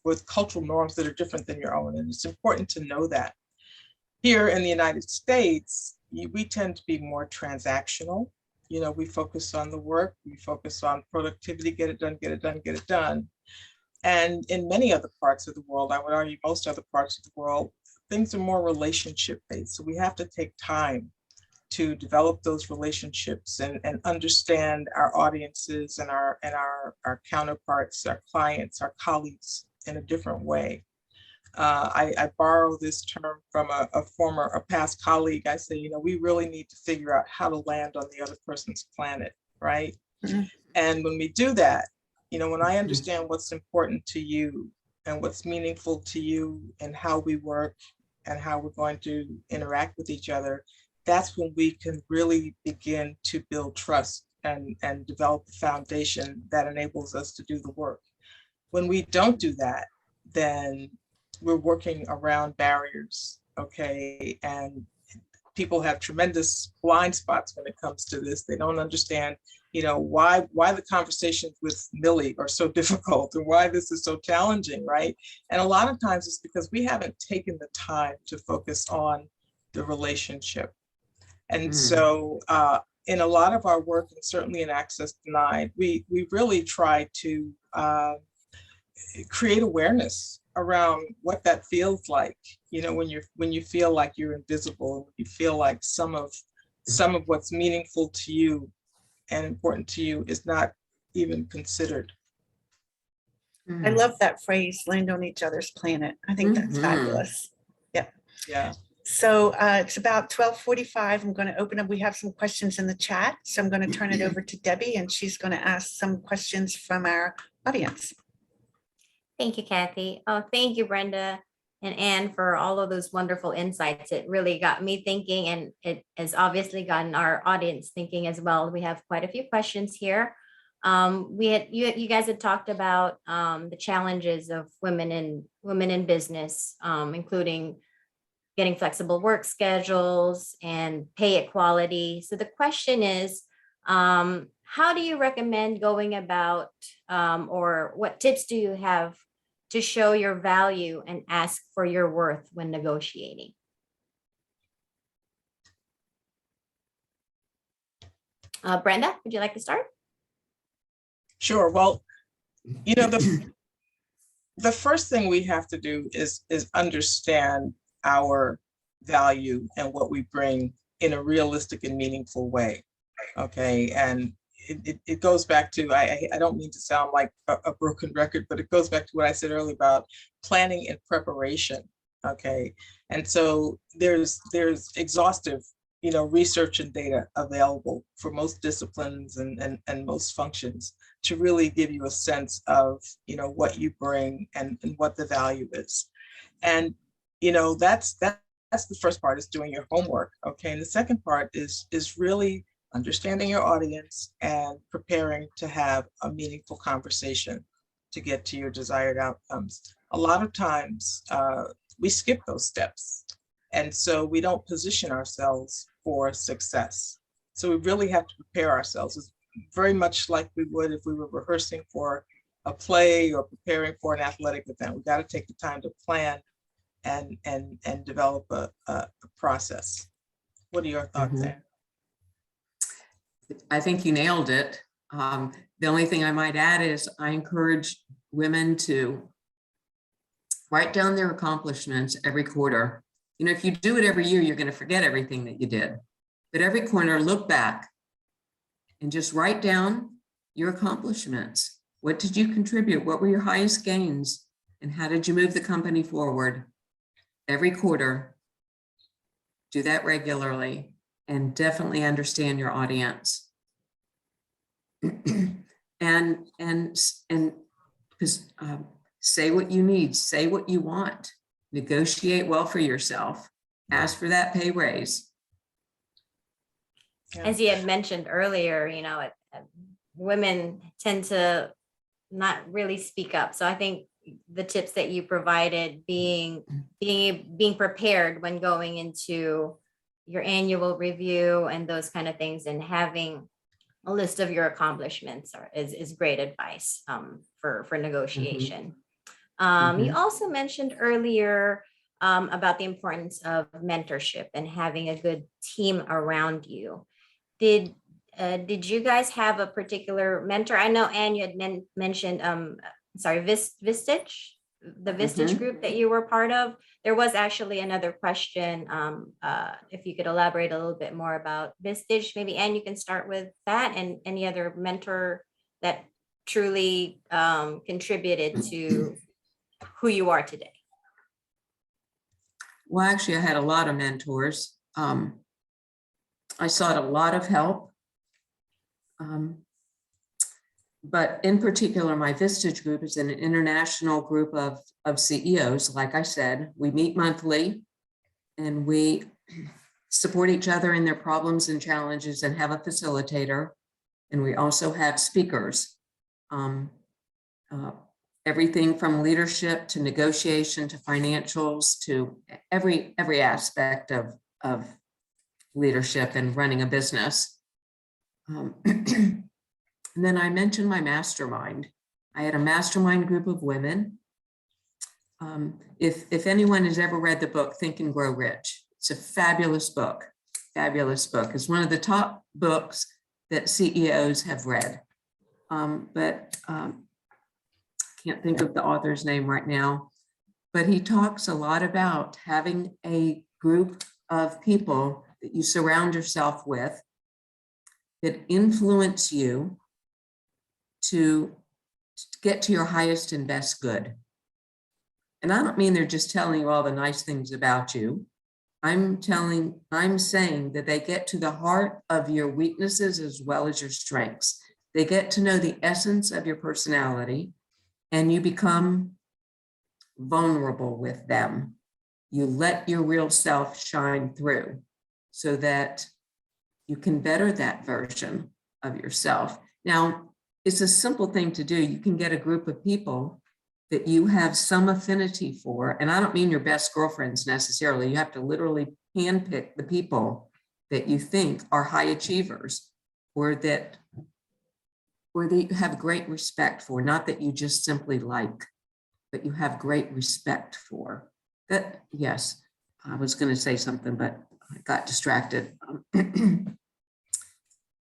[SPEAKER 4] with cultural norms that are different than your own. And it's important to know that. Here in the United States, we tend to be more transactional. You know, we focus on the work, we focus on productivity, get it done, get it done, get it done. And in many other parts of the world, I would argue most other parts of the world, things are more relationship based. So we have to take time to develop those relationships and understand our audiences and our counterparts, our clients, our colleagues in a different way. I borrow this term from a past colleague. I say, you know, we really need to figure out how to land on the other person's planet, right? Mm-hmm. And when we do that, you know, when I understand what's important to you, and what's meaningful to you and how we work and how we're going to interact with each other, that's when we can really begin to build trust and develop the foundation that enables us to do the work. When we don't do that, then we're working around barriers, okay? And people have tremendous blind spots when it comes to this. They don't understand, why the conversations with Millie are so difficult and why this is so challenging, right? And a lot of times it's because we haven't taken the time to focus on the relationship. And so in a lot of our work, and certainly in Access Denied, we really try to create awareness around what that feels like, when you feel like you're invisible, you feel like some of what's meaningful to you and important to you is not even considered.
[SPEAKER 1] I love that phrase, land on each other's planet. I think that's fabulous.
[SPEAKER 4] Yeah.
[SPEAKER 1] So it's about 12:45. I'm going to open up. We have some questions in the chat. So I'm going to turn it over to Debbie, and she's going to ask some questions from our audience.
[SPEAKER 5] Thank you, Kathy. Oh, thank you, Brenda and Anne, for all of those wonderful insights. It really got me thinking, and it has obviously gotten our audience thinking as well. We have quite a few questions here. You guys had talked about the challenges of women in business, including getting flexible work schedules and pay equality. So the question is, how do you recommend going about, or what tips do you have to show your value and ask for your worth when negotiating? Brenda, would you like to start?
[SPEAKER 4] Sure. Well, the first thing we have to do is understand our value and what we bring in a realistic and meaningful way. Okay. And it goes back to, I don't mean to sound like a broken record, but it goes back to what I said earlier about planning and preparation. Okay. And so there's exhaustive, research and data available for most disciplines and most functions to really give you a sense of, what you bring and what the value is. And, that's the first part, is doing your homework. Okay. And the second part is really understanding your audience and preparing to have a meaningful conversation to get to your desired outcomes. A lot of times we skip those steps. And so we don't position ourselves for success. So we really have to prepare ourselves. It's very much like we would if we were rehearsing for a play or preparing for an athletic event. We got to take the time to plan and develop a process. What are your thoughts there?
[SPEAKER 3] I think you nailed it. The only thing I might add is I encourage women to write down their accomplishments every quarter. If you do it every year, you're going to forget everything that you did. But every quarter, look back and just write down your accomplishments. What did you contribute? What were your highest gains? And how did you move the company forward? Every quarter, do that regularly. And definitely understand your audience. and because say what you need, say what you want, negotiate well for yourself, ask for that pay raise.
[SPEAKER 4] Yeah.
[SPEAKER 5] As you had mentioned earlier, women tend to not really speak up. So I think the tips that you provided, being prepared when going into your annual review and those kind of things, and having a list of your accomplishments is great advice for negotiation. You also mentioned earlier about the importance of mentorship and having a good team around you. Did you guys have a particular mentor? I know, Anne, you had mentioned Vistage, the Vistage group that you were part of. There was actually another question, if you could elaborate a little bit more about Vistage. Maybe, Anne, you can start with that, and any other mentor that truly contributed to who you are today.
[SPEAKER 3] Well, actually, I had a lot of mentors. I sought a lot of help. But in particular, my Vistage group is an international group of CEOs. Like I said, we meet monthly and we support each other in their problems and challenges and have a facilitator. And we also have speakers. Everything from leadership to negotiation to financials to every aspect of leadership and running a business. And then I mentioned my mastermind. I had a mastermind group of women. If anyone has ever read the book Think and Grow Rich, it's a fabulous book. Fabulous book. It's one of the top books that CEOs have read. Can't think of the author's name right now, but he talks a lot about having a group of people that you surround yourself with that influence you to get to your highest and best good. And I don't mean they're just telling you all the nice things about you. I'm saying that they get to the heart of your weaknesses as well as your strengths. They get to know the essence of your personality, and you become vulnerable with them. You let your real self shine through so that you can better that version of yourself. Now, it's a simple thing to do. You can get a group of people that you have some affinity for, and I don't mean your best girlfriends necessarily. You have to literally handpick the people that you think are high achievers or that you have great respect for, not that you just simply like, but you have great respect for. That, yes, I was going to say something, but I got distracted. But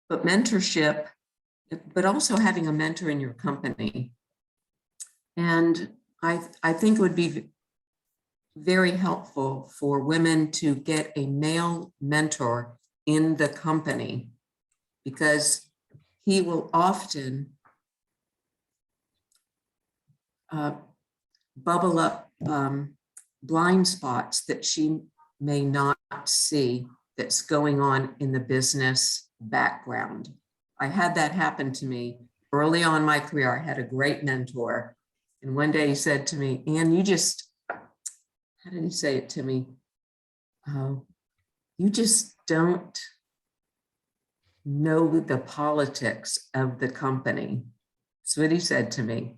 [SPEAKER 3] mentorship, but also having a mentor in your company. And I think it would be very helpful for women to get a male mentor in the company, because he will often bubble up blind spots that she may not see that's going on in the business background. I had that happen to me early on in my career. I had a great mentor. And one day he said to me, Ann, you just, how did he say it to me? You just don't know the politics of the company. That's what he said to me.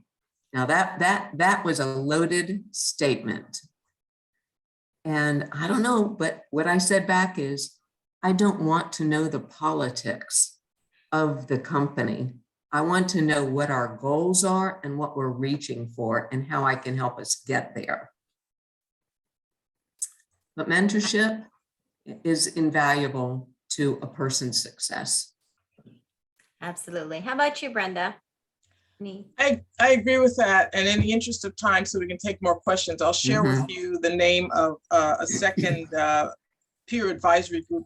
[SPEAKER 3] Now that was a loaded statement. And I don't know, but what I said back is, I don't want to know the politics of the company. I want to know what our goals are and what we're reaching for and how I can help us get there. But mentorship is invaluable to a person's success.
[SPEAKER 5] Absolutely. How about you, Brenda?
[SPEAKER 4] I agree with that. And in the interest of time, so we can take more questions, I'll share with you the name of a second peer advisory group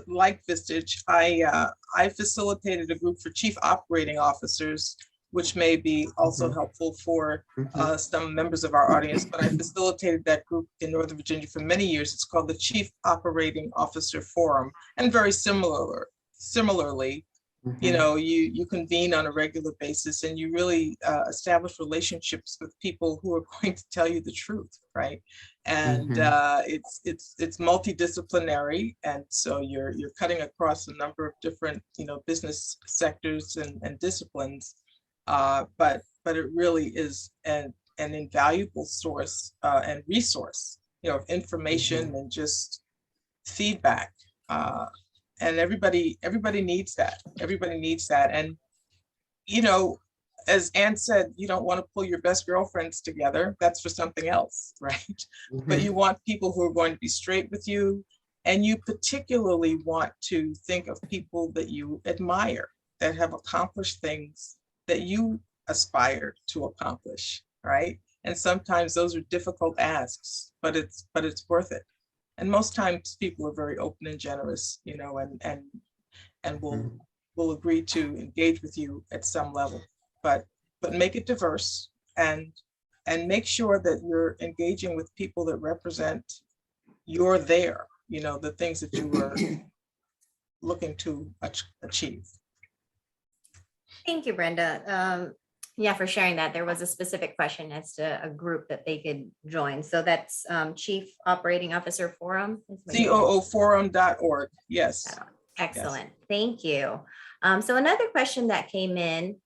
[SPEAKER 4] like Vistage. I facilitated a group for chief operating officers, which may be also helpful for some members of our audience, but I facilitated that group in Northern Virginia for many years. It's called the Chief Operating Officer Forum. And very similarly, you know, you convene on a regular basis and you really establish relationships with people who are going to tell you the truth, right? And it's multidisciplinary, and so you're cutting across a number of different, you know, business sectors and disciplines, but it really is an invaluable source and resource, you know, of information and just feedback. And everybody needs that. Everybody needs that. And, you know, as Ann said, you don't want to pull your best girlfriends together. That's for something else, right? But you want people who are going to be straight with you. And you particularly want to think of people that you admire, that have accomplished things that you aspire to accomplish, right? And sometimes those are difficult asks, but it's worth it. And most times people are very open and generous, you know, and will agree to engage with you at some level, but make it diverse and make sure that you're engaging with people that represent your there, you know, the things that you were looking to achieve.
[SPEAKER 5] Thank you, Brenda. Yeah, for sharing that. There was a specific question as to a group that they could join. So that's Chief Operating Officer Forum. is what you said?
[SPEAKER 4] COOforum.org. Yes.
[SPEAKER 5] Excellent. Thank you. So another question that came in,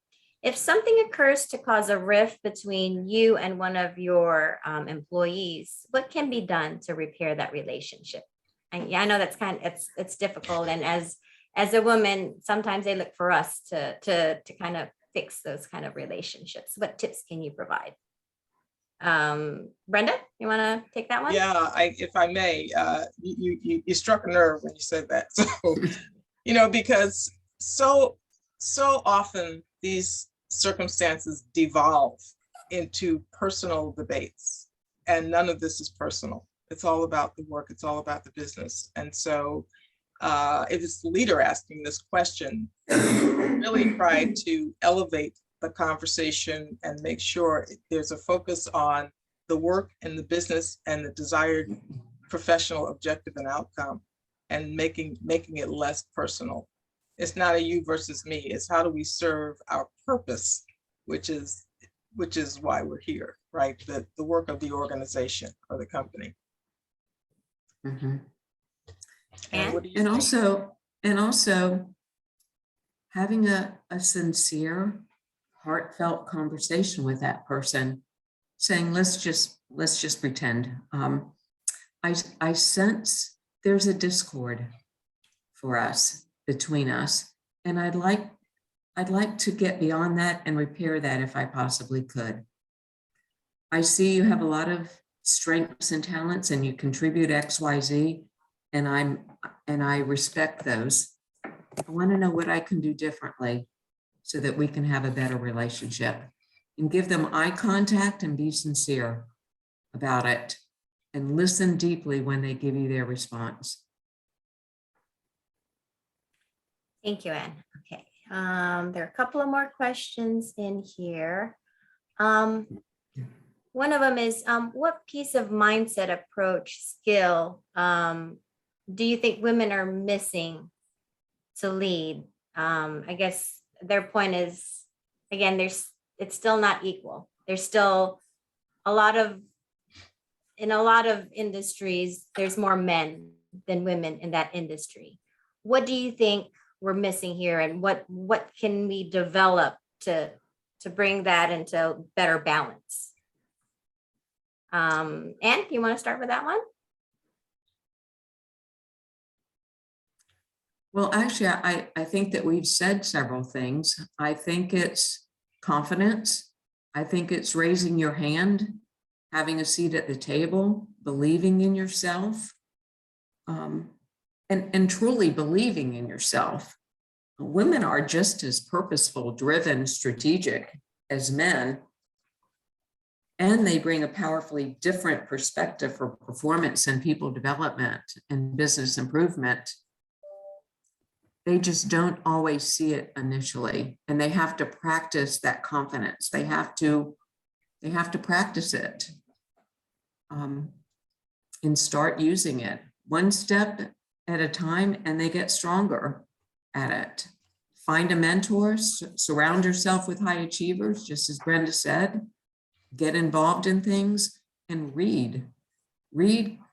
[SPEAKER 5] if something occurs to cause a rift between you and one of your employees, what can be done to repair that relationship? And yeah, I know that's it's difficult. And as a woman, sometimes they look for us to kind of fix those kind of relationships. What tips can you provide? Brenda, you want to take that one?
[SPEAKER 4] Yeah, if I may, you struck a nerve when you said that. So, because so often these circumstances devolve into personal debates, and none of this is personal. It's all about the work. It's all about the business. And so if it's the leader asking this question, really try to elevate the conversation and make sure there's a focus on the work and the business and the desired professional objective and outcome, and making it less personal. It's not a you versus me. It's how do we serve our purpose, which is why we're here, right? The work of the organization or the company.
[SPEAKER 3] Mhm.
[SPEAKER 4] And what do you
[SPEAKER 3] And
[SPEAKER 4] think?
[SPEAKER 3] also having a sincere, heartfelt conversation with that person, saying, let's just pretend. I sense there's a discord for us, between us, and I'd like to get beyond that and repair that if I possibly could. I see you have a lot of strengths and talents and you contribute XYZ, and I respect those. I want to know what I can do differently so that we can have a better relationship, and give them eye contact and be sincere about it and listen deeply when they give you their response.
[SPEAKER 5] Thank you, Anne. Okay. There are a couple of more questions in here. One of them is, what piece of mindset, approach, skill do you think women are missing to lead? I guess their point is, again, it's still not equal. There's still in a lot of industries, there's more men than women in that industry. What do you think we're missing here, and what can we develop to bring that into better balance? Anne, you want to start with that one?
[SPEAKER 3] Well, actually, I think that we've said several things. I think it's confidence. I think it's raising your hand, having a seat at the table, believing in yourself, and truly believing in yourself. Women are just as purposeful, driven, strategic as men, and they bring a powerfully different perspective for performance and people development and business improvement. They just don't always see it initially, and they have to practice that confidence. They have to practice it and start using it one step at a time, and they get stronger at it. Find a mentor, surround yourself with high achievers, just as Brenda said. Get involved in things and read,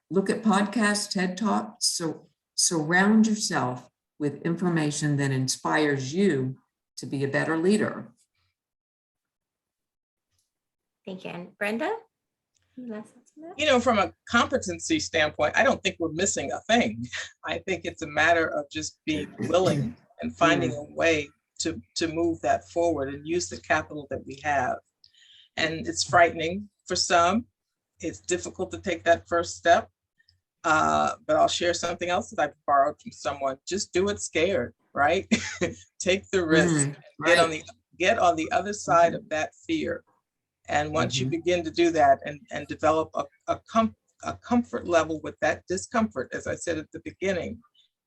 [SPEAKER 3] look at podcasts, TED Talks. So surround yourself with information that inspires you to be a better leader.
[SPEAKER 5] Thank you. And Brenda?
[SPEAKER 4] From a competency standpoint, I don't think we're missing a thing. I think it's a matter of just being willing and finding a way to move that forward and use the capital that we have. And it's frightening for some. It's difficult to take that first step. But I'll share something else that I borrowed from someone. Just do it scared, right? Take the risk.
[SPEAKER 3] Right.
[SPEAKER 4] Get on the other side of that fear. And once you begin to do that and develop a comfort level with that discomfort, as I said at the beginning,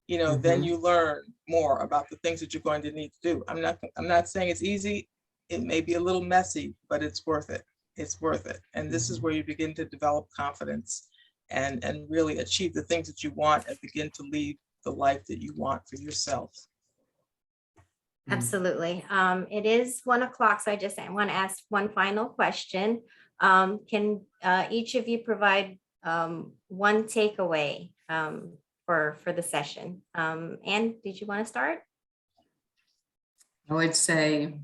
[SPEAKER 4] then you learn more about the things that you're going to need to do. I'm not saying it's easy. It may be a little messy, but it's worth it. It's worth it. And this is where you begin to develop confidence and really achieve the things that you want and begin to lead the life that you want for yourself.
[SPEAKER 5] Absolutely. It is 1 o'clock, so I want to ask one final question. Can each of you provide one takeaway for the session? Anne, did you want to start?
[SPEAKER 3] I would say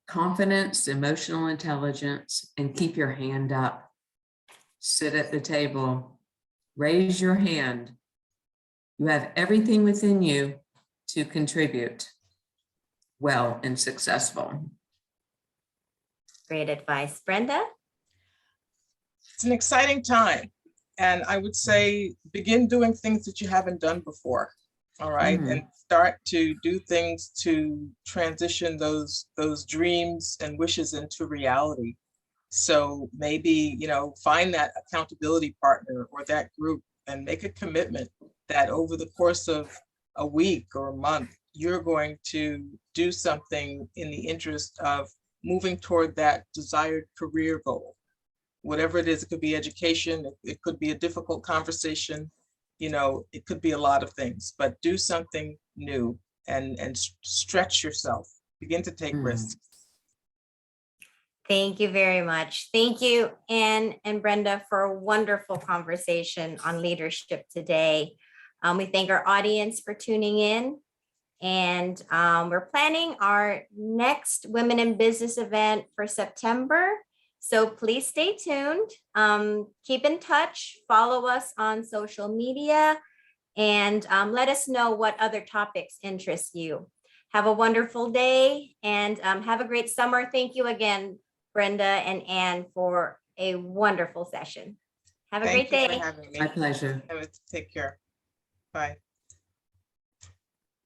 [SPEAKER 3] confidence, emotional intelligence, and keep your hand up. Sit at the table, raise your hand. You have everything within you to contribute well and successful.
[SPEAKER 5] Great advice. Brenda?
[SPEAKER 4] It's an exciting time. And I would say begin doing things that you haven't done before. All right.
[SPEAKER 3] Mhm.
[SPEAKER 4] And start to do things to transition those dreams and wishes into reality. So maybe, find that accountability partner or that group and make a commitment that over the course of a week or a month, you're going to do something in the interest of moving toward that desired career goal. Whatever it is, it could be education, it could be a difficult conversation, it could be a lot of things, but do something new and stretch yourself, begin to take risks.
[SPEAKER 5] Thank you very much. Thank you, Anne and Brenda, for a wonderful conversation on leadership today. We thank our audience for tuning in. And we're planning our next Women in Business event for September. So please stay tuned. Keep in touch, follow us on social media, and let us know what other topics interest you. Have a wonderful day and have a great summer. Thank you again, Brenda and Anne, for a wonderful session. Have a great
[SPEAKER 4] Thank you
[SPEAKER 5] day.
[SPEAKER 4] for having me.
[SPEAKER 3] My pleasure.
[SPEAKER 4] Take care. Bye.